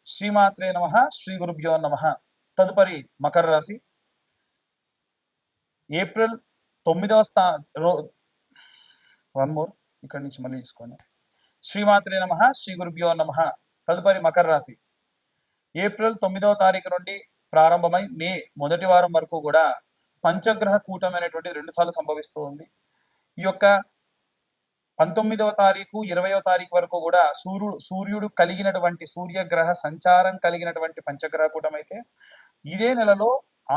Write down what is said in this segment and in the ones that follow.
శ్రీమాత్రే నమః. శ్రీ గురుభ్యో నమః. తదుపరి మకర రాశి. ఏప్రిల్ 9వ వన్ మోర్ ఇక్కడి నుంచి మళ్ళీ తీసుకోండి. శ్రీమాత్రే నమః. శ్రీ గురుభ్యో నమః. తదుపరి మకర రాశి. ఏప్రిల్ 9వ తారీఖు నుండి ప్రారంభమై మే మొదటి వారం వరకు కూడా పంచగ్రహ కూటమి అనేటువంటి 2 సార్లు సంభవిస్తూ ఉంది. ఈ యొక్క 19వ తారీఖు 20వ తారీఖు వరకు కూడా సూర్యుడు కలిగినటువంటి సూర్యగ్రహ సంచారం కలిగినటువంటి పంచగ్రహ కూటమి అయితే, ఇదే నెలలో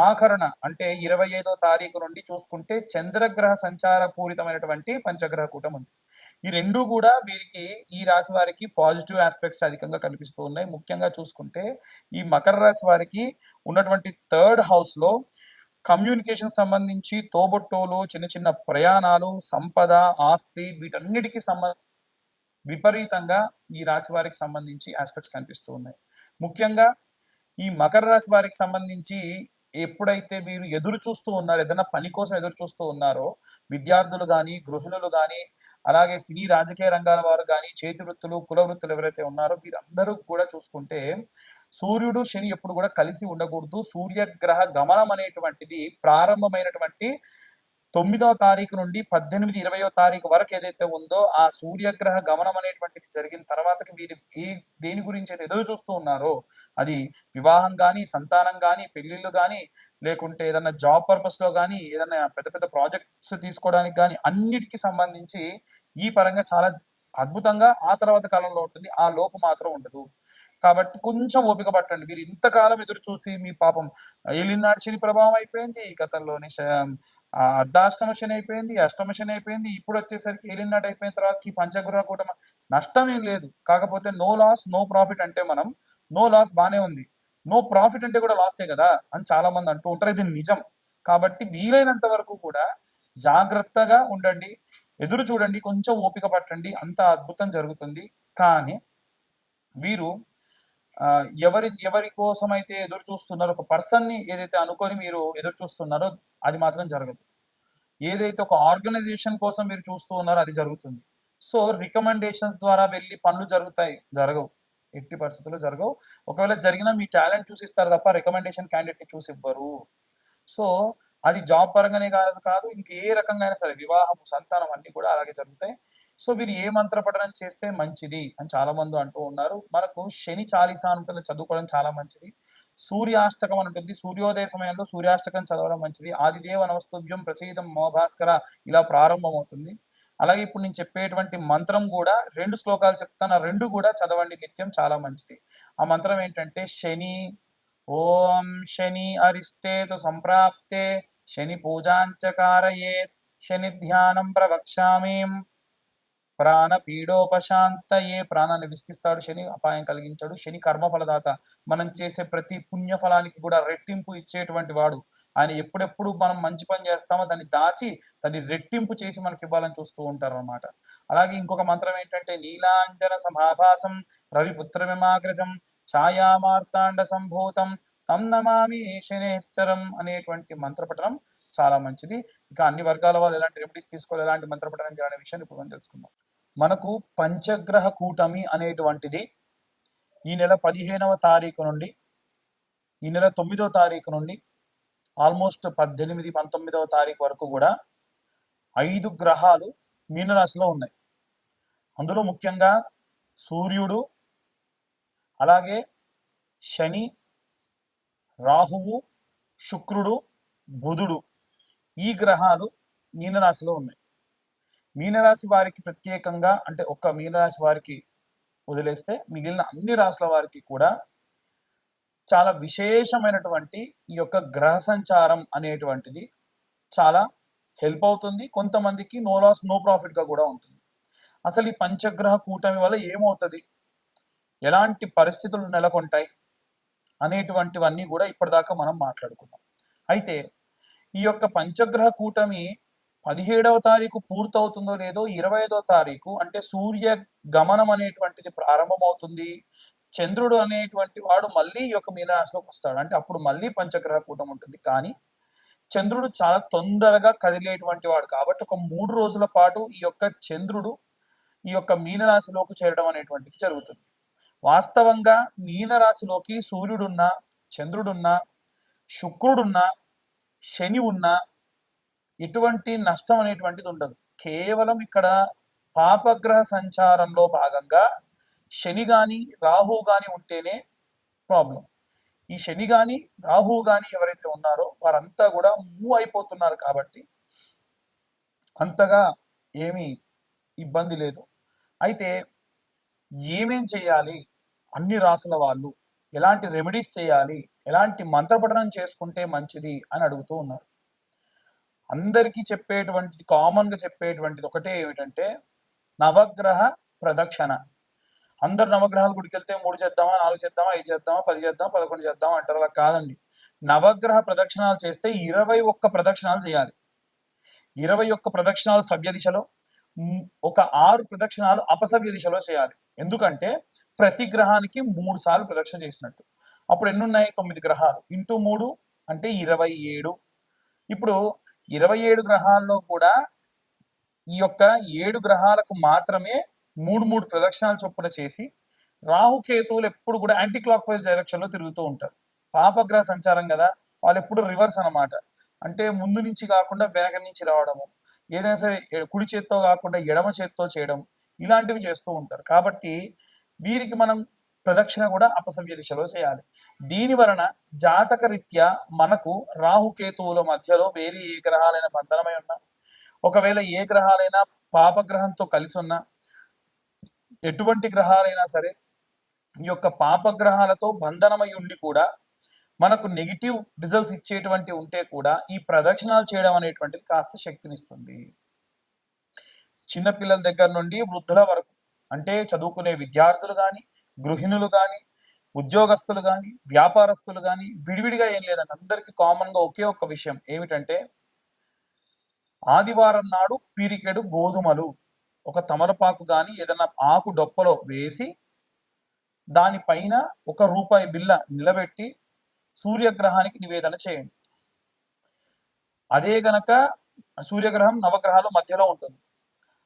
ఆఖరణ అంటే 25వ తారీఖు నుండి చూసుకుంటే చంద్రగ్రహ సంచార పూరితమైనటువంటి పంచగ్రహ కూటమి ఉంది. ఈ రెండు కూడా వీరికి, ఈ రాశి వారికి పాజిటివ్ ఆస్పెక్ట్స్ అధికంగా కనిపిస్తూ ఉన్నాయి. ముఖ్యంగా చూసుకుంటే ఈ మకర రాశి వారికి ఉన్నటువంటి 3rd హౌస్ లో కమ్యూనికేషన్ సంబంధించి తోబుట్టోలు, చిన్న చిన్న ప్రయాణాలు, సంపద, ఆస్తి వీటన్నిటికీ విపరీతంగా ఈ రాశి వారికి సంబంధించి ఆస్పెక్ట్స్ కనిపిస్తూ ఉన్నాయి. ముఖ్యంగా ఈ మకర రాశి వారికి సంబంధించి ఎప్పుడైతే వీరు ఎదురు చూస్తూ ఉన్నారు, ఏదైనా పని కోసం ఎదురు చూస్తూ ఉన్నారో, విద్యార్థులు కానీ, గృహిణులు కానీ, అలాగే సినీ రాజకీయ రంగాల వారు కానీ, చేతి వృత్తులు, కుల వృత్తులు ఎవరైతే ఉన్నారో వీరందరూ కూడా చూసుకుంటే సూర్యుడు శని ఎప్పుడు కూడా కలిసి ఉండకూడదు. సూర్యగ్రహ గమనం అనేటువంటిది ప్రారంభమైనటువంటి 9వ తారీఖు నుండి 18, 20వ తారీఖు వరకు ఏదైతే ఉందో ఆ సూర్యగ్రహ గమనం అనేటువంటిది జరిగిన తర్వాతకి వీరు దేని గురించి అయితే ఎదురు చూస్తూ ఉన్నారో, అది వివాహం కానీ, సంతానం కానీ, పెళ్లిళ్ళు కానీ, లేకుంటే ఏదైనా జాబ్ పర్పస్ లో కానీ, ఏదైనా పెద్ద పెద్ద ప్రాజెక్ట్స్ తీసుకోవడానికి కానీ, అన్నిటికీ సంబంధించి ఈ పరంగా చాలా అద్భుతంగా ఆ తర్వాత కాలంలో ఉంటుంది. ఆ లోపు మాత్రం ఉండదు. కాబట్టి కొంచెం ఓపిక పట్టండి. మీరు ఇంతకాలం ఎదురు చూసి మీ పాపం ఏలినాటి శని ప్రభావం అయిపోయింది, గతంలోనే అర్ధాష్టమ శని అయిపోయింది, అష్టమ శని అయిపోయింది, ఇప్పుడు వచ్చేసరికి ఏలినాటి అయిపోయిన తర్వాత ఈ పంచగ్రహ కూటమి నష్టం ఏం లేదు. కాకపోతే నో లాస్ నో ప్రాఫిట్ అంటే మనం నో లాస్ బానే ఉంది, నో ప్రాఫిట్ అంటే కూడా లాసే కదా అని చాలా మంది అంటూ ఉంటారు. ఇది నిజం. కాబట్టి వీలైనంత వరకు కూడా జాగ్రత్తగా ఉండండి, ఎదురు చూడండి, కొంచెం ఓపిక పట్టండి, అంత అద్భుతం జరుగుతుంది. కానీ వీరు ఎవరి కోసం అయితే ఎదురు చూస్తున్నారో, ఒక పర్సన్ ని ఏదైతే అనుకొని మీరు ఎదురు చూస్తున్నారో అది మాత్రం జరగదు. ఏదైతే ఒక ఆర్గనైజేషన్ కోసం మీరు చూస్తూ ఉన్నారో అది జరుగుతుంది. సో రికమెండేషన్స్ ద్వారా వెళ్ళి పనులు జరగవు, ఎట్టి పరిస్థితుల్లో జరగవు. ఒకవేళ జరిగినా మీ టాలెంట్ చూసిస్తారు తప్ప రికమెండేషన్ క్యాండిడేట్ ని చూసి ఇవ్వరు. సో అది జాబ్ పరంగానే కాదు ఇంక ఏ రకంగా అయినా సరే, వివాహం, సంతానం అన్ని కూడా అలాగే జరుగుతాయి. సో వీరు ఏ మంత్ర పఠనం చేస్తే మంచిది అని చాలా మంది అంటూ ఉన్నారు. మనకు శని చాలీసా ఉంటుంది, చదువుకోవడం చాలా మంచిది. సూర్యాష్టకం అని ఉంటుంది, సూర్యోదయ సమయంలో సూర్యాష్టకం చదవడం మంచిది. ఆదిదేవ నమస్తుభ్యం ప్రసీదం మోభాస్కర ఇలా ప్రారంభమవుతుంది. అలాగే ఇప్పుడు నేను చెప్పేటువంటి మంత్రం కూడా 2 శ్లోకాలు చెప్తాను, ఆ 2 కూడా చదవండి నిత్యం, చాలా మంచిది. ఆ మంత్రం ఏంటంటే శని ఓం శని అరిష్టేతు సంప్రాప్తే శని పూజాంచకారయేత్ శని ధ్యానం ప్రవక్ష్యామీం ప్రాణ పీడోపశాంతయే. ప్రాణాన్ని విసిగిస్తాడు శని, అపాయం కలిగించాడు. శని కర్మఫలదాత, మనం చేసే ప్రతి పుణ్య ఫలానికి కూడా రెట్టింపు ఇచ్చేటువంటి వాడు. ఆయన ఎప్పుడెప్పుడు మనం మంచి పని చేస్తామో దాన్ని దాచి దాన్ని రెట్టింపు చేసి మనకి ఇవ్వాలని చూస్తూ ఉంటారు అన్నమాట. అలాగే ఇంకొక మంత్రం ఏంటంటే నీలాంజన సమాభాసం రవిపుత్రమిమాగ్రజం ఛాయామార్తాండ సంభూతం తం నమామి శనేశ్వరం అనేటువంటి మంత్రపఠనం చాలా మంచిది. ఇక అన్ని వర్గాల వాళ్ళు ఎలాంటి రెమెడీస్ తీసుకోవాలి, ఎలాంటి మంత్రపఠనం చేయాలనే విషయాన్ని ఇప్పుడు మనం తెలుసుకుందాం. మనకు పంచగ్రహ కూటమి అనేటువంటిది ఈ నెల 15వ తారీఖు నుండి ఈ నెల 9వ తారీఖు నుండి ఆల్మోస్ట్ 18, 19వ తారీఖు వరకు కూడా 5 గ్రహాలు మీనరాశిలో ఉన్నాయి. అందులో ముఖ్యంగా సూర్యుడు, అలాగే శని, రాహువు, శుక్రుడు, బుధుడు ఈ గ్రహాలు మీనరాశిలో ఉన్నాయి. మీనరాశి వారికి ప్రత్యేకంగా, అంటే ఒక్క మీనరాశి వారికి వదిలేస్తే మిగిలిన అన్ని రాశుల వారికి కూడా చాలా విశేషమైనటువంటి ఈ యొక్క గ్రహ సంచారం అనేటువంటిది చాలా హెల్ప్ అవుతుంది. కొంతమందికి నో లాస్ నో ప్రాఫిట్ గా కూడా ఉంటుంది. అసలు ఈ పంచగ్రహ కూటమి వల్ల ఏమవుతుంది, ఎలాంటి పరిస్థితులు నెలకొంటాయి అనేటువంటివన్నీ కూడా ఇప్పటిదాకా మనం మాట్లాడుకున్నాం. అయితే ఈ యొక్క పంచగ్రహ కూటమి 17వ తారీఖు పూర్తవుతుందో లేదో 25వ తారీఖు అంటే సూర్య గమనం అనేటువంటిది ప్రారంభమవుతుంది. చంద్రుడు అనేటువంటి వాడు మళ్ళీ ఈ యొక్క మీనరాశిలోకి వస్తాడు, అంటే అప్పుడు మళ్ళీ పంచగ్రహ కూటమి ఉంటుంది. కానీ చంద్రుడు చాలా తొందరగా కదిలేటువంటి వాడు కాబట్టి ఒక 3 రోజుల పాటు ఈ యొక్క చంద్రుడు ఈ యొక్క మీనరాశిలోకి చేరడం అనేటువంటిది జరుగుతుంది. వాస్తవంగా మీనరాశిలోకి సూర్యుడున్నా, చంద్రుడున్నా, శుక్రుడున్నా, శని ఉన్నా ఎటువంటి నష్టం అనేటువంటిది ఉండదు. కేవలం ఇక్కడ పాపగ్రహ సంచారంలో భాగంగా శని గాని రాహు గాని ఉంటేనే ప్రాబ్లం. ఈ శని గాని రాహు గాని ఎవరైతే ఉన్నారో వారంతా కూడా మూవ్ అయిపోతున్నారు కాబట్టి అంతగా ఏమీ ఇబ్బంది లేదు. అయితే ఏమేం చేయాలి, అన్ని రాసుల వాళ్ళు ఎలాంటి రెమెడీస్ చేయాలి, ఎలాంటి మంత్రపఠనం చేసుకుంటే మంచిది అని అడుగుతూ ఉన్నారు. అందరికీ చెప్పేటువంటిది, కామన్గా చెప్పేటువంటిది ఒకటే ఏమిటంటే నవగ్రహ ప్రదక్షిణ. అందరు నవగ్రహాల గుడికి వెళ్తే 3 చేద్దామా, 4 చేద్దామా, 5 చేద్దామా, 10 చేద్దామా, 11 చేద్దామా అంటారు. అలా కాదండి. నవగ్రహ ప్రదక్షిణాలు చేస్తే 21 ప్రదక్షిణాలు చేయాలి. 21 ప్రదక్షిణాలు సవ్య దిశలో, ఒక 6 ప్రదక్షిణాలు అపసవ్య దిశలో చేయాలి. ఎందుకంటే ప్రతి గ్రహానికి 3 సార్లు ప్రదక్షిణ చేసినట్టు. అప్పుడు ఎన్ని ఉన్నాయి? 9 గ్రహాలు ఇంటూ 3 అంటే 27. ఇప్పుడు 27 గ్రహాల్లో కూడా ఈ యొక్క 7 గ్రహాలకు మాత్రమే 3 ప్రదక్షిణాలు చొప్పున చేసి, రాహుకేతువులు ఎప్పుడు కూడా యాంటీ క్లాక్ వైజ్ డైరెక్షన్ లో తిరుగుతూ ఉంటారు. పాపగ్రహ సంచారం కదా, వాళ్ళు ఎప్పుడు రివర్స్ అనమాట. అంటే ముందు నుంచి కాకుండా వెనక నుంచి రావడము, ఏదైనా సరే కుడి చేత్తో కాకుండా ఎడమ చేత్తో చేయడం, ఇలాంటివి చేస్తూ ఉంటారు. కాబట్టి వీరికి మనం ప్రదక్షిణ కూడా అపసవ్య దిశలో చేయాలి. దీని వలన జాతక రీత్యా మనకు రాహుకేతువుల మధ్యలో వేరే ఏ గ్రహాలైన బంధనమై ఉన్నా, ఒకవేళ ఏ గ్రహాలైనా పాపగ్రహంతో కలిసి ఉన్నా, ఎటువంటి గ్రహాలైనా సరే ఈ యొక్క పాపగ్రహాలతో బంధనమై ఉండి కూడా మనకు నెగిటివ్ రిజల్ట్స్ ఇచ్చేటువంటి ఉంటే కూడా ఈ ప్రదక్షిణాలు చేయడం అనేటువంటిది కాస్త శక్తినిస్తుంది. చిన్నపిల్లల దగ్గర నుండి వృద్ధుల వరకు, అంటే చదువుకునే విద్యార్థులు కానీ, గృహిణులు కానీ, ఉద్యోగస్తులు కానీ, వ్యాపారస్తులు కానీ, విడివిడిగా ఏం లేదండి, అందరికీ కామన్గా ఒకే ఒక్క విషయం ఏమిటంటే ఆదివారం నాడు పిరికెడు గోధుమలు ఒక తమలపాకు కానీ ఏదైనా ఆకు డొప్పలో వేసి దానిపైన ₹1 బిల్ల నిలబెట్టి సూర్యగ్రహానికి నివేదన చేయండి. అదే గనక సూర్యగ్రహం నవగ్రహాల మధ్యలో ఉంటుంది.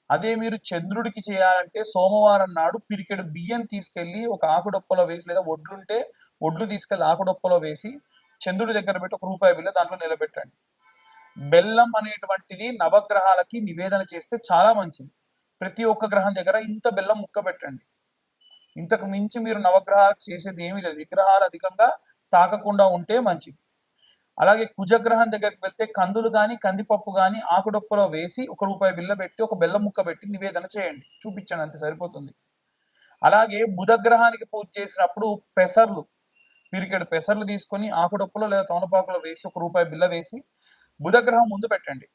అదే మీరు చంద్రుడికి చేయాలంటే సోమవారం నాడు పిరికెడు బియ్యం తీసుకెళ్లి ఒక ఆకుడొప్పలో వేసి, లేదా ఒడ్లుంటే ఒడ్లు తీసుకెళ్లి ఆకుడొప్పలో వేసి చంద్రుడి దగ్గర పెట్టి ₹1 బిల్ల దాంట్లో నిలబెట్టండి. బెల్లం అనేటువంటిది నవగ్రహాలకి నివేదన చేస్తే చాలా మంచిది. ప్రతి ఒక్క గ్రహం దగ్గర ఇంత బెల్లం ముక్క పెట్టండి. ఇంతకు మించి మీరు నవగ్రహాలకు చేసేది ఏమీ లేదు. విగ్రహాలు అధికంగా తాకకుండా ఉంటే మంచిది. అలాగే కుజగ్రహం దగ్గరికి వెళ్తే కందులు కానీ, కందిపప్పు కానీ ఆకుడొప్పలో వేసి ₹1 బిల్ల పెట్టి ఒక బెల్లం ముక్క పెట్టి నివేదన చేయండి, చూపించండి, అంతే సరిపోతుంది. అలాగే బుధగ్రహానికి పూజ చేసినప్పుడు పెసర్లు, పిరికెడు పెసర్లు తీసుకొని ఆకుడొప్పలో లేదా తమలపాకులో వేసి ₹1 బిల్ల వేసి బుధగ్రహం ముందు పెట్టండి.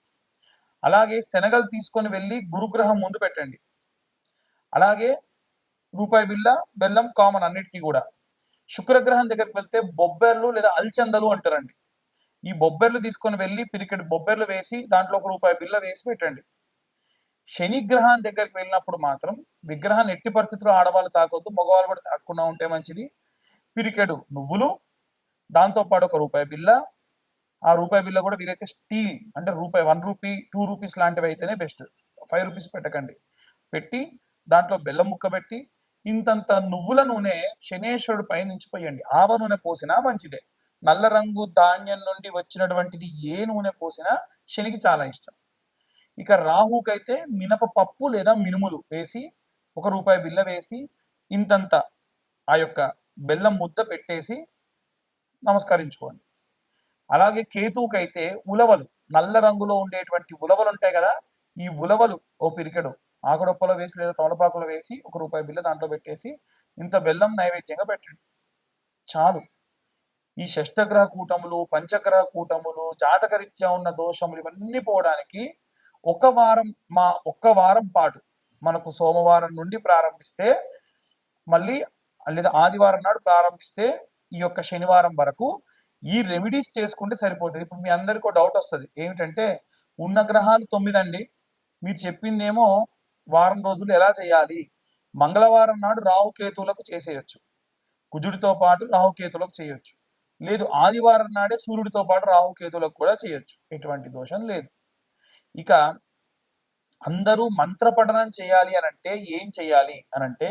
అలాగే శనగలు తీసుకొని వెళ్ళి గురుగ్రహం ముందు పెట్టండి. అలాగే ₹1 బిల్ల, బెల్లం కామన్ అన్నిటికీ కూడా. శుక్రగ్రహం దగ్గరికి వెళ్తే బొబ్బెర్లు లేదా అల్చందలు అంటారండి. ఈ బొబ్బెర్లు తీసుకొని వెళ్ళి పిరికెడు బొబ్బెర్లు వేసి దాంట్లో ₹1 బిల్ల వేసి పెట్టండి. శని గ్రహం దగ్గరికి వెళ్ళినప్పుడు మాత్రం విగ్రహాన్ని ఎట్టి పరిస్థితుల్లో ఆడవాళ్ళు తాకొద్దు, మగవాళ్ళు కూడా తాకుండా ఉంటే మంచిది. పిరికెడు నువ్వులు, దాంతోపాటు ₹1 బిల్ల. ఆ ₹1 బిల్ల కూడా వీలైతే స్టీల్, అంటే ₹1, ₹2 లాంటివి అయితేనే బెస్ట్. ₹5 పెట్టకండి. పెట్టి దాంట్లో బెల్లం ముక్క పెట్టి ఇంతంత నువ్వుల నూనె శనేశ్వరుడు పై నుంచి పోయండి. ఆవ నూనె పోసినా మంచిదే. నల్ల రంగు ధాన్యం నుండి వచ్చినటువంటిది ఏ నూనె పోసినా శనికి చాలా ఇష్టం. ఇక రాహుకైతే మినపపప్పు లేదా మినుములు వేసి ₹1 బిల్ల వేసి ఇంతంత ఆ యొక్క బెల్లం ముద్ద పెట్టేసి నమస్కరించుకోండి. అలాగే కేతువుకైతే ఉలవలు, నల్ల రంగులో ఉండేటువంటి ఉలవలు ఉంటాయి కదా, ఈ ఉలవలు ఓ పిరికెడు ఆకుడొప్పలో వేసి లేదా తమలపాకులో వేసి ₹1 బిల్ల దాంట్లో పెట్టేసి ఇంత బెల్లం నైవేద్యంగా పెట్టండి, చాలు. ఈ షష్టగ్రహ కూటములు, పంచగ్రహ కూటములు, జాతకరీత్యా ఉన్న దోషములు ఇవన్నీ పోవడానికి ఒక్క వారం పాటు మనకు సోమవారం నుండి ప్రారంభిస్తే మళ్ళీ, లేదా ఆదివారం నాడు ప్రారంభిస్తే ఈ యొక్క శనివారం వరకు ఈ రెమెడీస్ చేసుకుంటే సరిపోతుంది. ఇప్పుడు మీ అందరికీ డౌట్ వస్తుంది, ఏమిటంటే ఉన్న గ్రహాలు 9 అండి, మీరు చెప్పిందేమో వారం రోజులు ఎలా చేయాలి? మంగళవారం నాడు రాహుకేతువులకు చేసేయచ్చు, కుజుడితో పాటు రాహుకేతువులకు చేయొచ్చు. లేదు ఆదివారం నాడే సూర్యుడితో పాటు రాహుకేతువులకు కూడా చేయొచ్చు, ఎటువంటి దోషం లేదు. ఇక అందరూ మంత్రపఠనం చేయాలి అనంటే ఏం చేయాలి అనంటే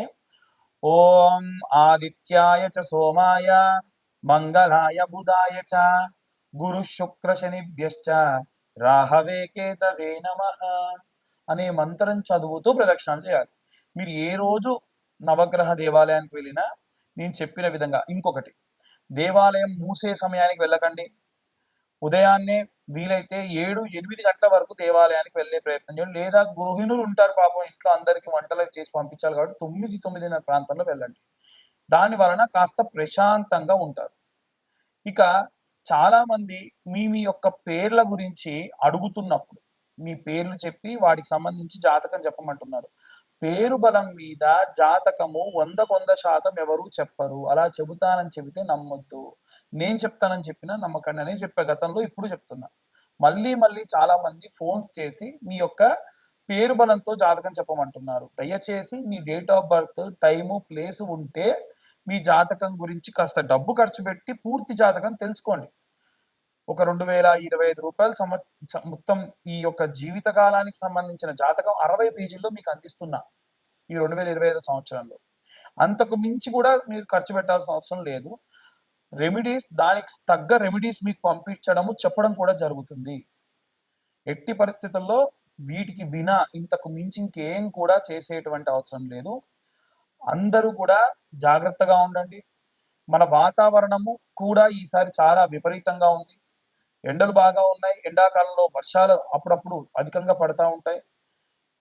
ఓం ఆదిత్యాయ చ సోమాయ మంగళాయ బుధాయ చ గురు శుక్ర శనిభ్యశ్చ రాహవే కేతవే నమః అనే మంత్రం చదువుతూ ప్రదక్షిణాలు చేయాలి. మీరు ఏ రోజు నవగ్రహ దేవాలయానికి వెళ్ళినా నేను చెప్పిన విధంగా. ఇంకొకటి, దేవాలయం మూసే సమయానికి వెళ్ళకండి. ఉదయాన్నే వీలైతే 7-8 గంటల వరకు దేవాలయానికి వెళ్ళే ప్రయత్నం చేయండి. లేదా గృహిణులు ఉంటారు పాపం, ఇంట్లో అందరికీ వంటలు చేసి పంపించాలి కాబట్టి 9-9:30 ప్రాంతంలో వెళ్ళండి. దాని వలన కాస్త ప్రశాంతంగా ఉంటారు. ఇక చాలా మంది మీ మీ యొక్క పేర్ల గురించి అడుగుతున్నప్పుడు మీ పేర్లు చెప్పి వాటికి సంబంధించి జాతకం చెప్పమంటున్నారు. పేరు బలం మీద జాతకము 100% ఎవరు చెప్పరు. అలా చెబుతానని చెబితే నమ్మొద్దు. నేను చెప్తానని చెప్పినా నమ్మకండి అని చెప్పే గతంలో ఇప్పుడు చెప్తున్నా. మళ్ళీ మళ్ళీ చాలా మంది ఫోన్స్ చేసి మీ యొక్క పేరు బలంతో జాతకం చెప్పమంటున్నారు. దయచేసి మీ date of birth, time, place ఉంటే మీ జాతకం గురించి కాస్త డబ్బు ఖర్చు పెట్టి పూర్తి జాతకం తెలుసుకోండి. ఒక 2025 రూపాయలు మొత్తం ఈ యొక్క జీవిత కాలానికి సంబంధించిన జాతకం 60 పేజీల్లో మీకు అందిస్తున్నా ఈ 2025 సంవత్సరంలో. అంతకు మించి కూడా మీరు ఖర్చు పెట్టాల్సిన అవసరం లేదు. రెమెడీస్, దానికి తగ్గ రెమెడీస్ మీకు పంపించడము చెప్పడం కూడా జరుగుతుంది. ఎట్టి పరిస్థితుల్లో వీటికి ఇంతకు మించి ఇంకేం కూడా చేసేటువంటి అవసరం లేదు. అందరూ కూడా జాగ్రత్తగా ఉండండి. మన వాతావరణము కూడా ఈసారి చాలా విపరీతంగా ఉంది. ఎండలు బాగా ఉన్నాయి. ఎండాకాలంలో వర్షాలు అప్పుడప్పుడు అధికంగా పడతా ఉంటాయి.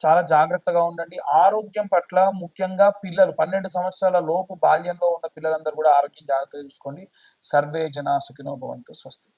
చాలా జాగ్రత్తగా ఉండండి. ఆరోగ్యం పట్ల ముఖ్యంగా పిల్లలు 12 సంవత్సరాల లోపు బాల్యంలో ఉన్న పిల్లలందరూ కూడా ఆరోగ్యం జాగ్రత్తగా చూసుకోండి. సర్వే జనా సుఖినో భవంతు. స్వస్తి.